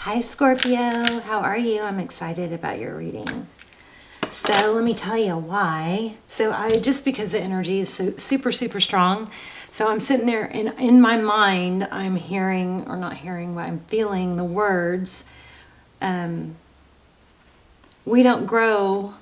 Hi Scorpio, how are you? I'm excited about your reading. So let me tell you why. Just because the energy is so super strong, so I'm sitting there and in my mind I'm hearing, or not hearing, but I'm feeling the words, we don't grow,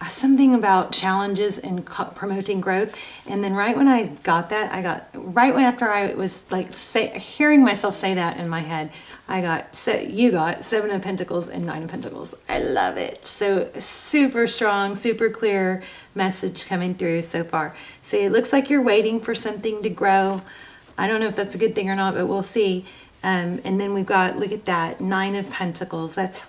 something about challenges and promoting growth. And then right when I got that, after I was like hearing myself say that in my head, you got Seven of Pentacles and Nine of Pentacles. I love it. So super strong, super clear message coming through so far. So it looks like you're waiting for something to grow. I don't know if that's a good thing or not, but we'll see. And then we've got, look at that, Nine of Pentacles. That's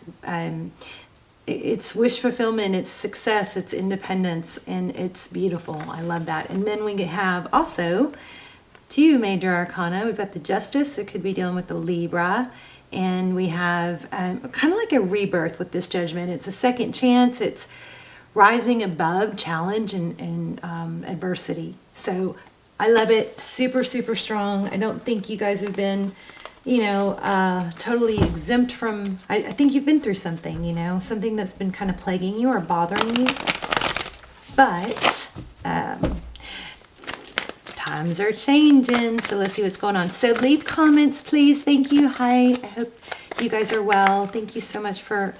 it's wish fulfillment, it's success, it's independence, and it's beautiful. I love that. And then we have also two major arcana. We've got the Justice. It could be dealing with the Libra. And we have kind of like a rebirth with this Judgment. It's a second chance. It's rising above challenge and adversity. So I love it. Super strong. I don't think you guys have been, totally exempt from, I think you've been through something, something that's been kind of plaguing you or bothering you. But times are changing, so let's see what's going on. So leave comments, please. Thank you. Hi, I hope you guys are well. Thank you so much for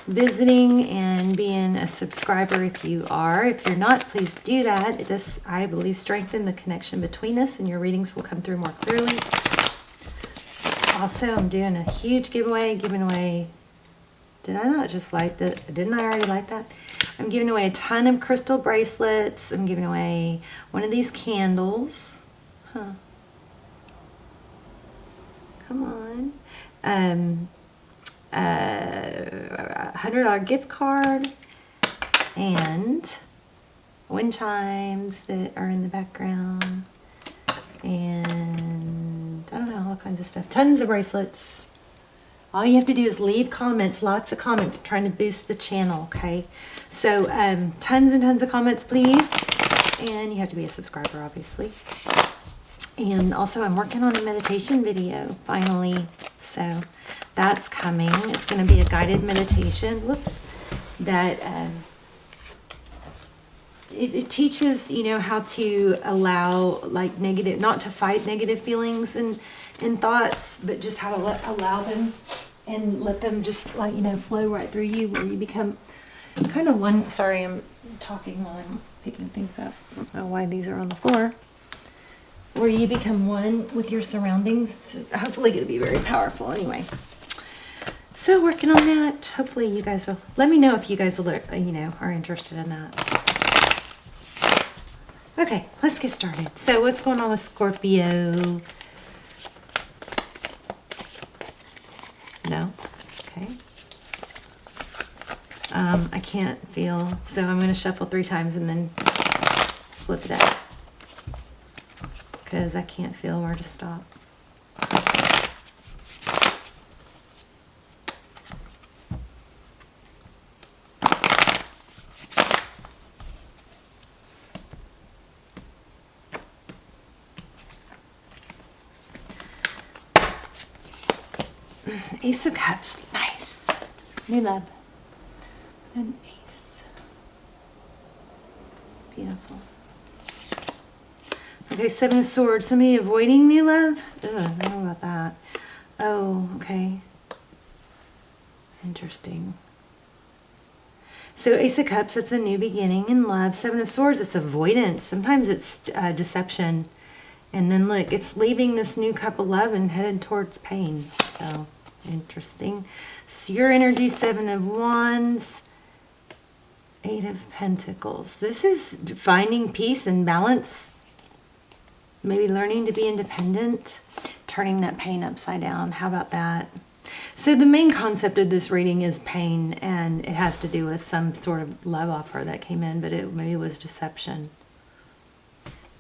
visiting and being a subscriber if you are. If you're not, please do that. It does, I believe, strengthen the connection between us, and your readings will come through more clearly. Also, I'm doing a huge giveaway, giving away, did I not just light that? Didn't I already light that? I'm giving away a ton of crystal bracelets. I'm giving away one of these candles. Come on. $100 gift card and wind chimes that are in the background. And I don't know, all kinds of stuff. Tons of bracelets. All you have to do is leave comments, lots of comments. I'm trying to boost the channel, okay? So tons and tons of comments, please. And you have to be a subscriber, obviously. And also I'm working on a meditation video, finally. So that's coming. It's going to be a guided meditation. Whoops. That it teaches, how to allow, like, negative, not to fight negative feelings and thoughts, but just how to allow them and let them just, like, flow right through you, where you become kind of one. Sorry, I'm talking while I'm picking things up. I don't know why these are on the floor. Where you become one with your surroundings. So hopefully it'll be very powerful anyway. So working on that. Hopefully you guys will, let me know if you guys will, are interested in that. Okay, let's get started. So what's going on with Scorpio? No? Okay. I can't feel, so I'm going to shuffle 3 times and then split it up. Because I can't feel where to stop. Ace of Cups, nice. New love. An ace. Beautiful. Okay, Seven of Swords. Somebody avoiding new love? Ugh, I don't know about that. Oh, okay. Interesting. So Ace of Cups, that's a new beginning in love. Seven of Swords, it's avoidance. Sometimes it's deception. And then look, it's leaving this new cup of love and headed towards pain. So interesting. So your energy, Seven of Wands, Eight of Pentacles. This is finding peace and balance. Maybe learning to be independent, turning that pain upside down. How about that? So the main concept of this reading is pain, and it has to do with some sort of love offer that came in, but it maybe was deception.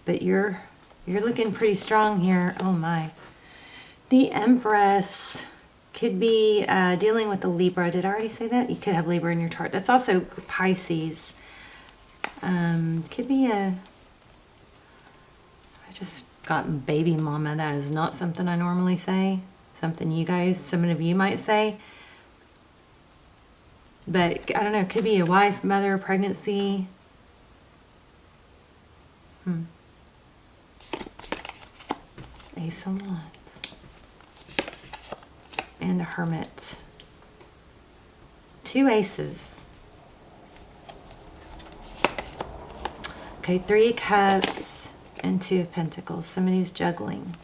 But you're looking pretty strong here. Oh my. The Empress could be dealing with the Libra. Did I already say that? You could have Libra in your chart. That's also Pisces. Could be I just got baby mama. That is not something I normally say. something you guys, some of you might say. But I don't know, it could be a wife, mother, pregnancy. Ace of Wands. And a Hermit. 2 aces. Okay, 3 cups and 2 of pentacles. Somebody's juggling.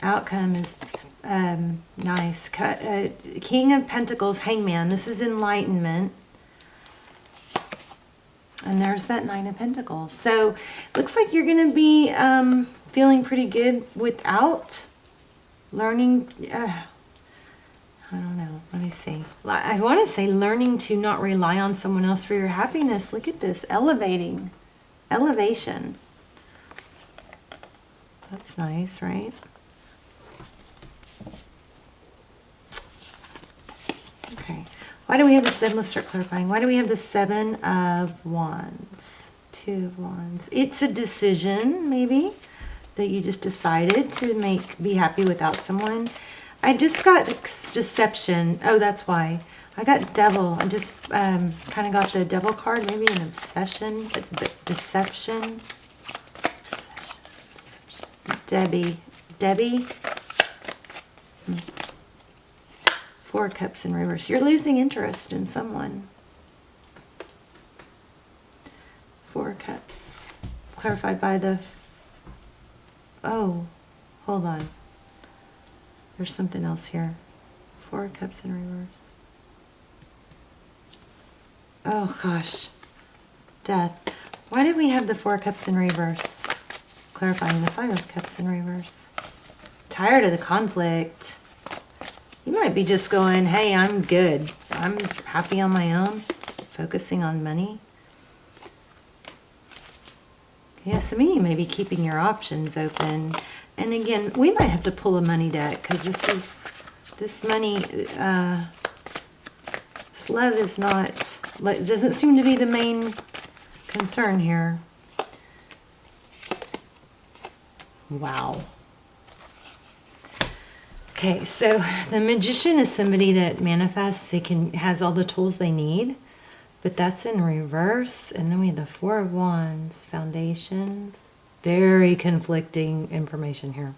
Outcome is nice. King of Pentacles, Hangman. This is enlightenment. And there's that 9 of Pentacles. So, looks like you're going to be feeling pretty good without learning. I don't know. Let me see. I want to say learning to not rely on someone else for your happiness. Look at this. Elevation. That's nice, right? Okay. Why do we have the 7? Let's start clarifying. Why do we have the 7 of Wands? 2 of Wands. It's a decision, maybe, that you just decided to be happy without someone. I just got deception. Oh, that's why. I got devil. I just kind of got the devil card. Maybe an obsession, but deception. Debbie. 4 cups in reverse. You're losing interest in someone. 4 cups. Clarified by the... Oh, hold on. There's something else here. 4 cups in reverse. Oh, gosh. Death. Why did we have the 4 cups in reverse? Clarifying the 5 cups in reverse. Tired of the conflict. You might be just going, hey, I'm good. I'm happy on my own. Focusing on money. Yeah, some of you may be keeping your options open. And again, we might have to pull a money deck because this money, this love is not, it doesn't seem to be the main concern here. Wow. Okay, so the Magician is somebody that manifests, has all the tools they need, but that's in reverse. And then we have the 4 of Wands, foundations. Very conflicting information here.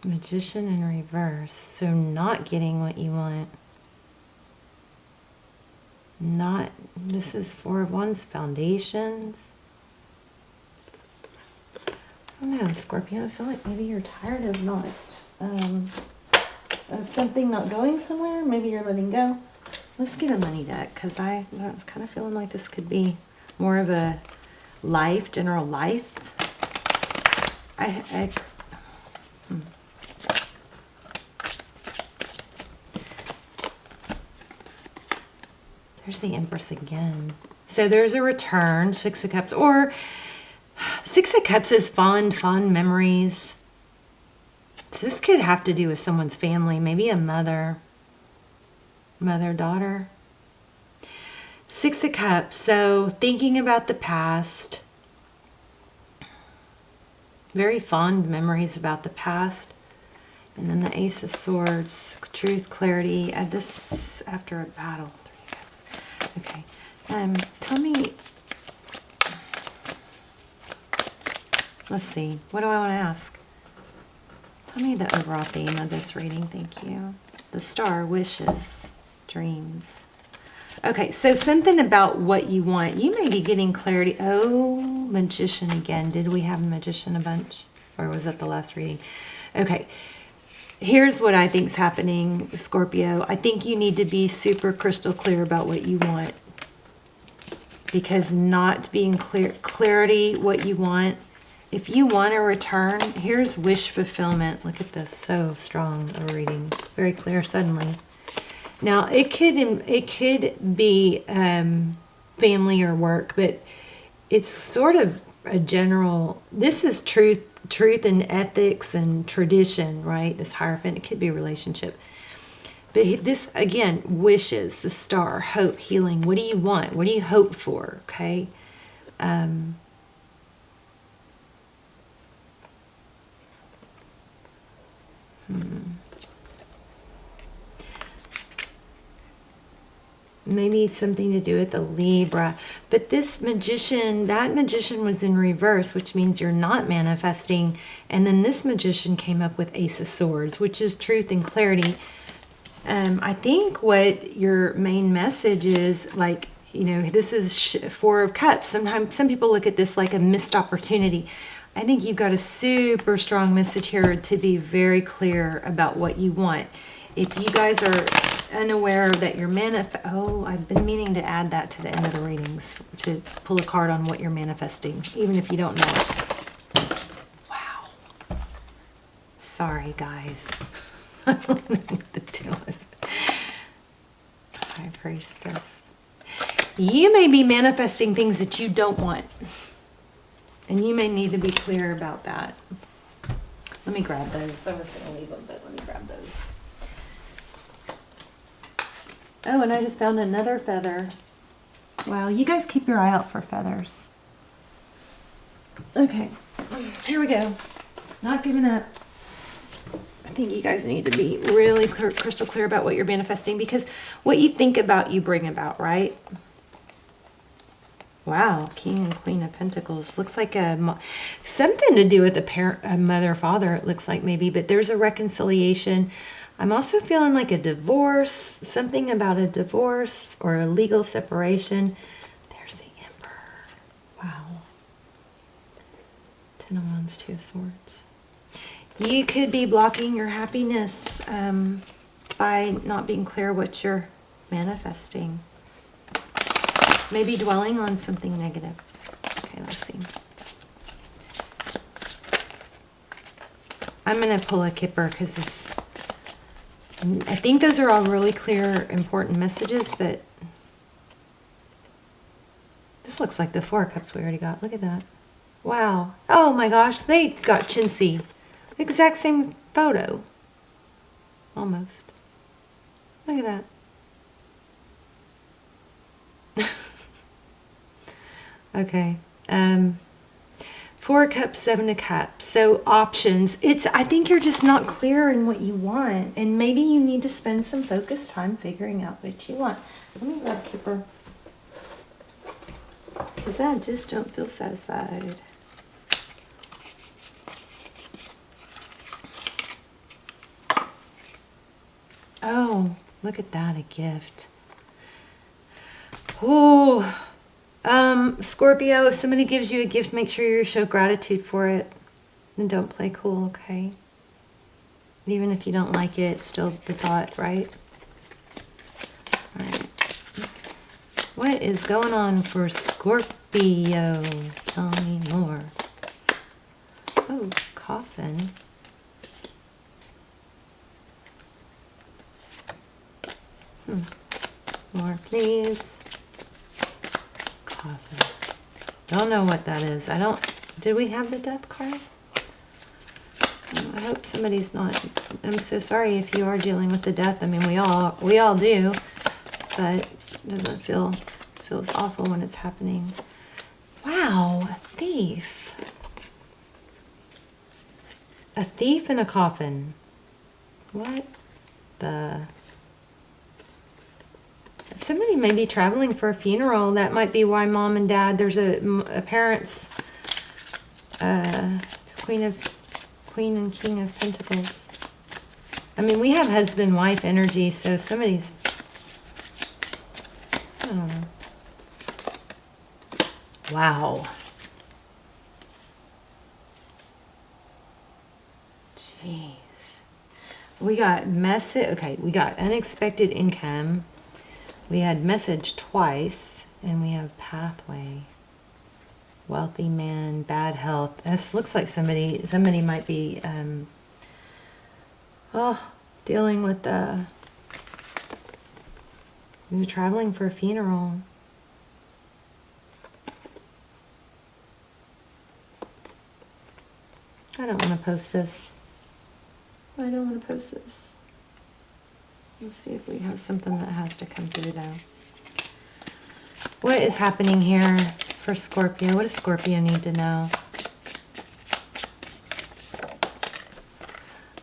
Magician in reverse. So not getting what you want. This is 4 of Wands, foundations. I don't know, Scorpio, I feel like maybe you're tired of something not going somewhere. Maybe you're letting go. Let's get a money deck, because I'm kind of feeling like this could be more of a general life. There's the Empress again. So there's a return, 6 of Cups, or 6 of Cups is fond memories. So this could have to do with someone's family, maybe a mother, daughter. 6 of Cups, so thinking about the past. Very fond memories about the past. And then the Ace of Swords, truth, clarity. Add this after a battle. 3 Cups. Okay. Tell me... Let's see. What do I want to ask? Tell me the overall theme of this reading. Thank you. The Star, wishes, dreams. Okay, so something about what you want. You may be getting clarity. Oh, Magician again. Did we have a Magician a bunch? Or was that the last reading? Okay. Here's what I think's happening, Scorpio. I think you need to be super crystal clear about what you want. Because not being clarity, what you want. If you want a return, here's wish fulfillment. Look at this, so strong a reading. Very clear suddenly. Now, it could be family or work, but it's sort of a general, this is truth and ethics and tradition, right? This Hierophant, it could be a relationship. But this, again, wishes, the Star, hope, healing. What do you want? What do you hope for, okay? Maybe something to do with the Libra. But this magician, that magician was in reverse, which means you're not manifesting. And then this magician came up with Ace of Swords, which is truth and clarity. I think what your main message is, like, you know, this is Four of Cups. Sometimes some people look at this like a missed opportunity. I think you've got a super strong message here to be very clear about what you want. If you guys are unaware that you're oh, I've been meaning to add that to the end of the readings, to pull a card on what you're manifesting, even if you don't know it. Wow. Sorry, guys. I don't know what to do with High Priestess. You may be manifesting things that you don't want. And you may need to be clear about that. Let me grab those. I was going to leave them, but let me grab those. Oh, and I just found another feather. Wow, you guys keep your eye out for feathers. Okay, here we go. Not giving up. I think you guys need to be really clear, crystal clear about what you're manifesting, because what you think about, you bring about, right? Wow, King and Queen of Pentacles. Looks like something to do with a mother, father, it looks like maybe, but there's a reconciliation. I'm also feeling like a divorce, something about a divorce or a legal separation. There's the Emperor. Wow. Ten of Wands, Two of Swords. You could be blocking your happiness by not being clear what you're manifesting. Maybe dwelling on something negative. Okay, let's see. I'm going to pull a Kipper because this... I think those are all really clear, important messages, but this looks like the Four of Cups we already got. Look at that. Wow. Oh my gosh, they got chintzy. The exact same photo. Almost. Look at that. Okay. Four of Cups, Seven of Cups. So options. I think you're just not clear in what you want. And maybe you need to spend some focused time figuring out what you want. Let me grab Kipper. Because I just don't feel satisfied. Oh, look at that, a gift. Oh, Scorpio, if somebody gives you a gift, make sure you show gratitude for it. And don't play cool, okay? Even if you don't like it, it's still the thought, right? All right. What is going on for Scorpio? Tell me more. Oh, coffin. More, please. Coffin. Don't know what that is. Did we have the death card? I hope somebody's not. I'm so sorry if you are dealing with the death. I mean, we all do, but it doesn't feels awful when it's happening. Wow, a thief. A thief in a coffin. What the? Somebody may be traveling for a funeral. That might be why mom and dad, there's a parent's Queen and King of Pentacles. I mean, we have husband-wife energy, so somebody's, I don't know. Wow. Jeez. We got okay, we got unexpected income. We had message twice, and we have pathway. Wealthy man, bad health. This looks like somebody might be dealing with you're traveling for a funeral. I don't want to post this. I don't want to post this. Let's see if we have something that has to come through though. What is happening here for Scorpio? What does Scorpio need to know?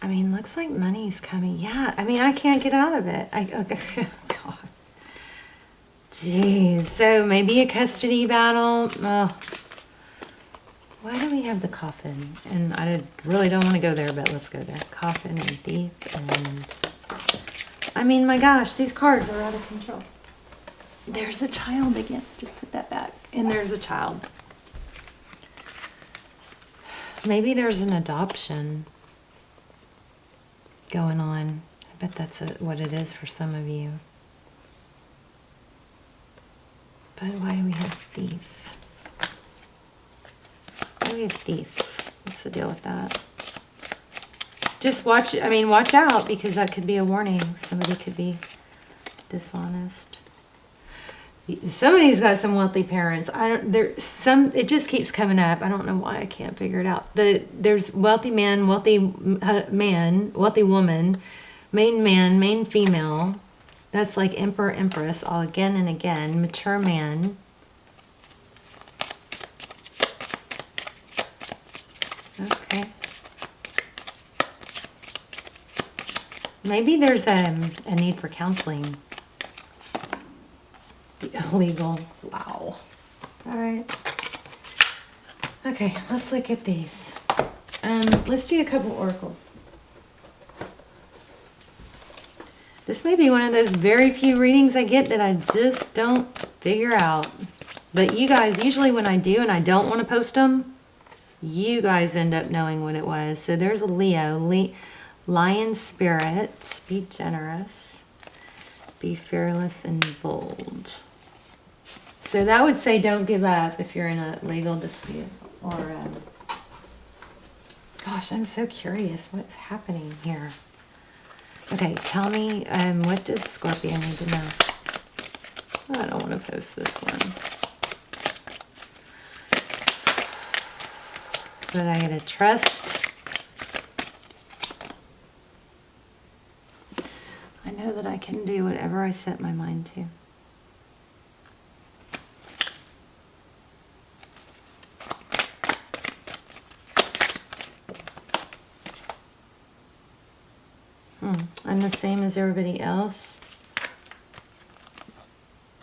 I mean, looks like money's coming. Yeah, I mean, I can't get out of it. Okay. God. Jeez. So maybe a custody battle. Oh. Why do we have the coffin? And I really don't want to go there, but let's go there. Coffin and thief and... I mean, my gosh, these cards are out of control. There's a child again. Just put that back. And there's a child. Maybe there's an adoption going on. I bet that's what it is for some of you. But why do we have thief? Why do we have thief? What's the deal with that? Just watch out, because that could be a warning. Somebody could be dishonest. Somebody's got some wealthy parents. It just keeps coming up. I don't know why, I can't figure it out. There's wealthy man, wealthy woman, main female. That's like emperor, empress, all again and again. Mature man. Okay. Maybe there's a need for counseling. Illegal. Wow. All right. Okay, let's look at these. Let's do a couple oracles. This may be one of those very few readings I get that I just don't figure out. But you guys, usually when I do and I don't want to post them, you guys end up knowing what it was. So there's a Leo. Lion spirit. Be generous. Be fearless and bold. So that would say don't give up if you're in a legal dispute. Or, gosh, I'm so curious what's happening here. Okay, tell me, what does Scorpio need to know? Oh, I don't want to post this one. But I gotta trust. I know that I can do whatever I set my mind to. I'm the same as everybody else.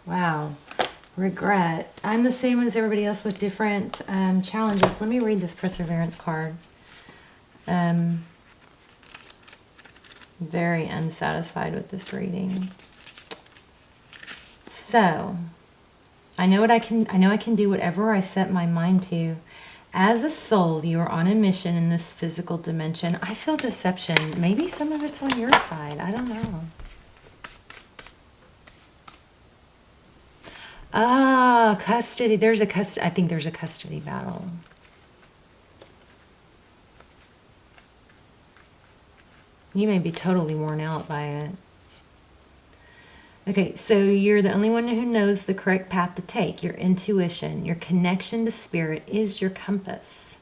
Wow. Regret. I'm the same as everybody else with different challenges. Let me read this perseverance card. Very unsatisfied with this reading. So, I know I can do whatever I set my mind to. As a soul, you are on a mission in this physical dimension. I feel deception. Maybe some of it's on your side. I don't know. Ah, custody. I think there's a custody battle. You may be totally worn out by it. Okay, so you're the only one who knows the correct path to take. Your intuition, your connection to spirit is your compass.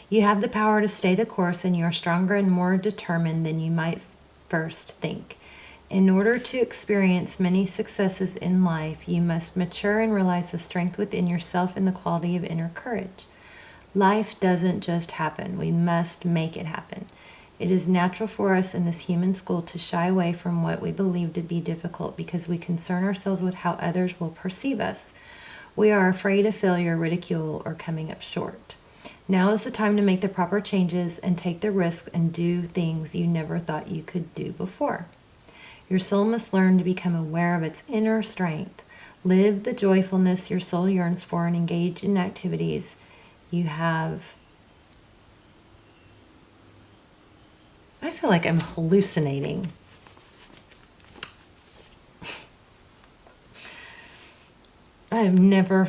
You have the power to stay the course, and you are stronger and more determined than you might first think. In order to experience many successes in life, you must mature and realize the strength within yourself and the quality of inner courage. Life doesn't just happen. We must make it happen. It is natural for us in this human school to shy away from what we believe to be difficult because we concern ourselves with how others will perceive us. We are afraid of failure, ridicule, or coming up short. Now is the time to make the proper changes and take the risks and do things you never thought you could do before. Your soul must learn to become aware of its inner strength. Live the joyfulness your soul yearns for and engage in activities you have. I feel like I'm hallucinating. I've never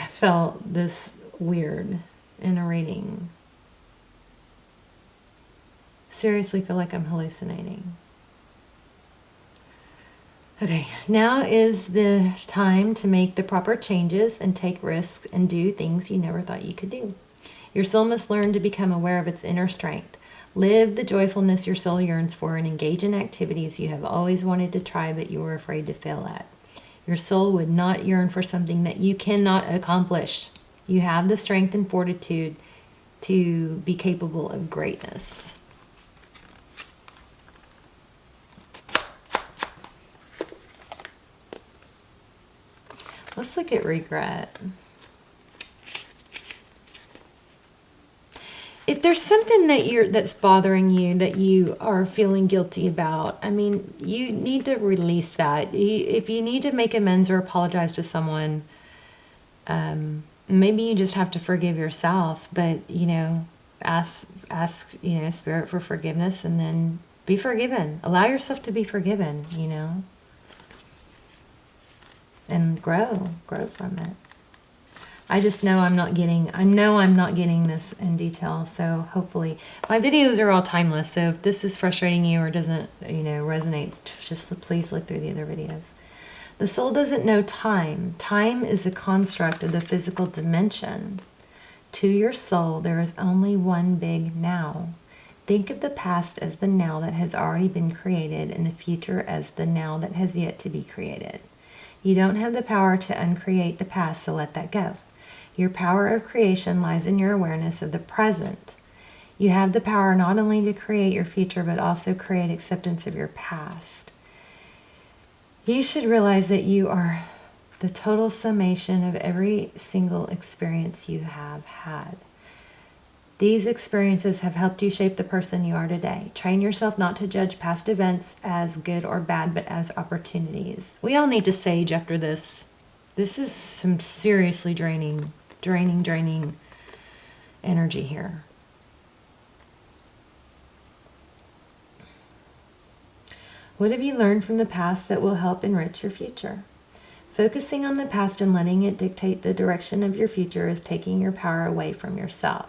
felt this weird in a reading. Seriously feel like I'm hallucinating. Okay, now is the time to make the proper changes and take risks and do things you never thought you could do. Your soul must learn to become aware of its inner strength. Live the joyfulness your soul yearns for and engage in activities you have always wanted to try but you were afraid to fail at. Your soul would not yearn for something that you cannot accomplish. You have the strength and fortitude to be capable of greatness. Let's look at regret. If there's something that's bothering you, that you are feeling guilty about, I mean, you need to release that. If you need to make amends or apologize to someone, maybe you just have to forgive yourself. But ask Spirit for forgiveness, and then be forgiven. Allow yourself to be forgiven. And grow from it. I just know I'm not getting this in detail, so hopefully my videos are all timeless. So if this is frustrating you or doesn't, resonate, just please look through the other videos. The soul doesn't know time. Time is a construct of the physical dimension. To your soul, there is only one big now. Think of the past as the now that has already been created, and the future as the now that has yet to be created. You don't have the power to uncreate the past, so let that go. Your power of creation lies in your awareness of the present. You have the power not only to create your future, but also create acceptance of your past. You should realize that you are the total summation of every single experience you have had. These experiences have helped you shape the person you are today. Train yourself not to judge past events as good or bad, but as opportunities. We all need to sage after this. This is some seriously draining energy here. What have you learned from the past that will help enrich your future? Focusing on the past and letting it dictate the direction of your future is taking your power away from yourself.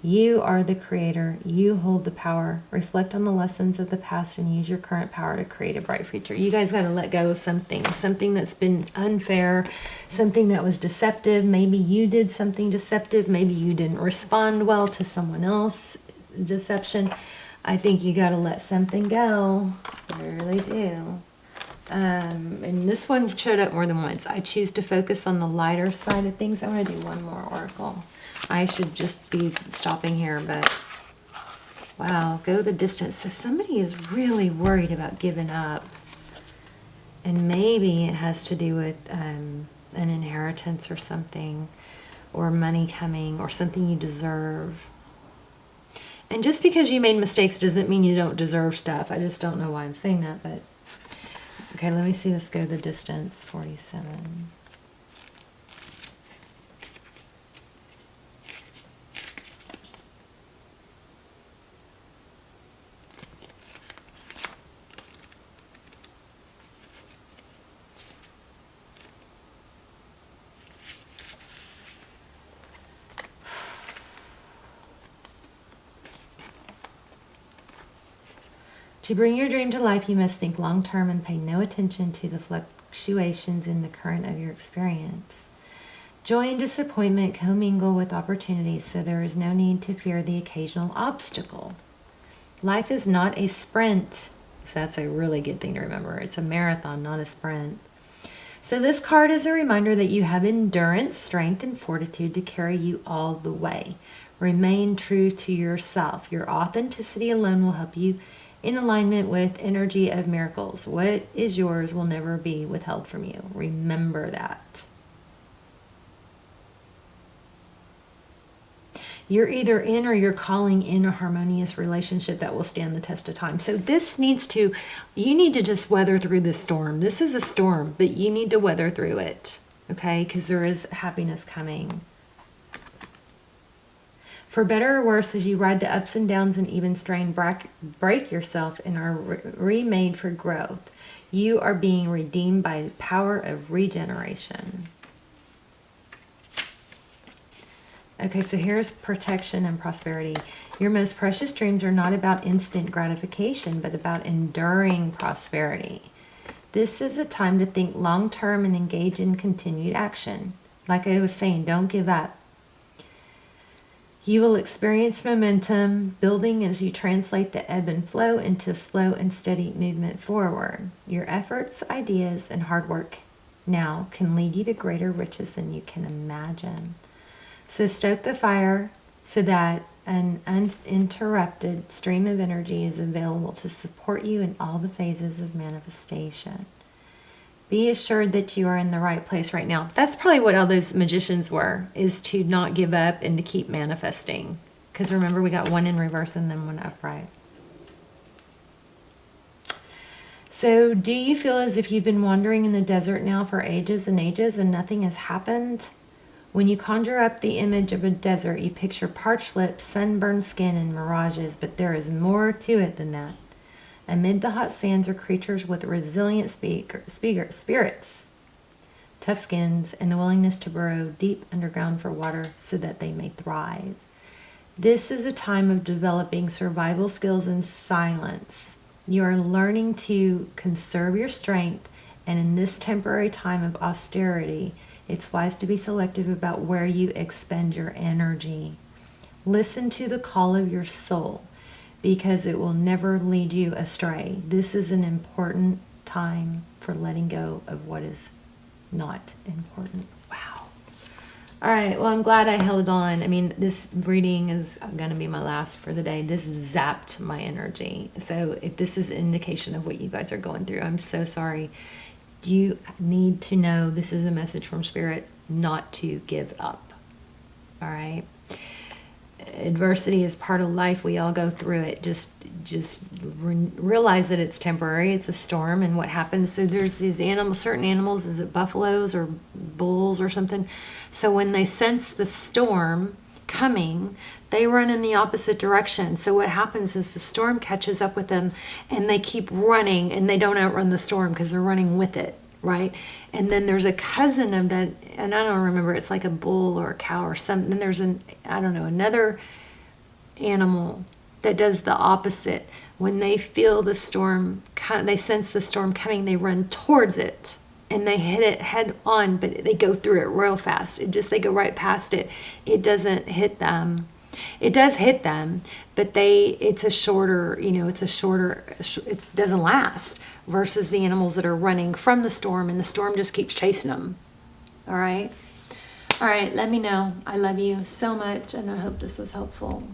You are the creator. You hold the power. Reflect on the lessons of the past and use your current power to create a bright future. You guys got to let go of something that's been unfair, something that was deceptive. Maybe you did something deceptive. Maybe you didn't respond well to someone else's deception. I think you got to let something go. I really do. And this one showed up more than once. I choose to focus on the lighter side of things. I want to do one more oracle. I should just be stopping here, but wow, go the distance. So somebody is really worried about giving up. And maybe it has to do with an inheritance or something, or money coming, or something you deserve. And just because you made mistakes doesn't mean you don't deserve stuff. I just don't know why I'm saying that, but okay, let me see this go the distance. 47. To bring your dream to life, you must think long-term and pay no attention to the fluctuations in the current of your experience. Joy and disappointment commingle with opportunities, so there is no need to fear the occasional obstacle. Life is not a sprint. So that's a really good thing to remember. It's a marathon, not a sprint. So this card is a reminder that you have endurance, strength, and fortitude to carry you all the way. Remain true to yourself. Your authenticity alone will help you in alignment with energy of miracles. What is yours will never be withheld from you. Remember that. You're either in or you're calling in a harmonious relationship that will stand the test of time. So you need to just weather through this storm. This is a storm, but you need to weather through it, okay? Because there is happiness coming. For better or worse, as you ride the ups and downs and even strain, break yourself and are remade for growth. You are being redeemed by the power of regeneration. Okay, so here's protection and prosperity. Your most precious dreams are not about instant gratification, but about enduring prosperity. This is a time to think long-term and engage in continued action. Like I was saying, don't give up. You will experience momentum building as you translate the ebb and flow into slow and steady movement forward. Your efforts, ideas, and hard work now can lead you to greater riches than you can imagine. So stoke the fire so that an uninterrupted stream of energy is available to support you in all the phases of manifestation. Be assured that you are in the right place right now. That's probably what all those magicians were, is to not give up and to keep manifesting. Because remember, we got one in reverse and then one upright. So do you feel as if you've been wandering in the desert now for ages and ages and nothing has happened? When you conjure up the image of a desert, you picture parched lips, sunburned skin, and mirages, but there is more to it than that. Amid the hot sands are creatures with resilient spirits, tough skins, and the willingness to burrow deep underground for water so that they may thrive. This is a time of developing survival skills in silence. You are learning to conserve your strength, and in this temporary time of austerity, it's wise to be selective about where you expend your energy. Listen to the call of your soul, because it will never lead you astray. This is an important time for letting go of what is not important. Wow. All right, well, I'm glad I held on. I mean, this reading is going to be my last for the day. This zapped my energy. So if this is an indication of what you guys are going through, I'm so sorry. You need to know this is a message from Spirit not to give up. All right? Adversity is part of life. We all go through it. Just realize that it's temporary. It's a storm, and what happens. So there's these animals, certain animals, is it buffaloes or bulls or something? So when they sense the storm coming, they run in the opposite direction. So what happens is the storm catches up with them, and they keep running, and they don't outrun the storm because they're running with it. Right? And then there's a cousin of that, and I don't remember, it's like a bull or a cow or something. Then there's another animal that does the opposite. When they feel the storm, they sense the storm coming, they run towards it and they hit it head on, but they go through it real fast. They go right past it. It doesn't hit them. It does hit them, but it doesn't last, versus the animals that are running from the storm, and the storm just keeps chasing them. All right? All right, let me know. I love you so much, and I hope this was helpful.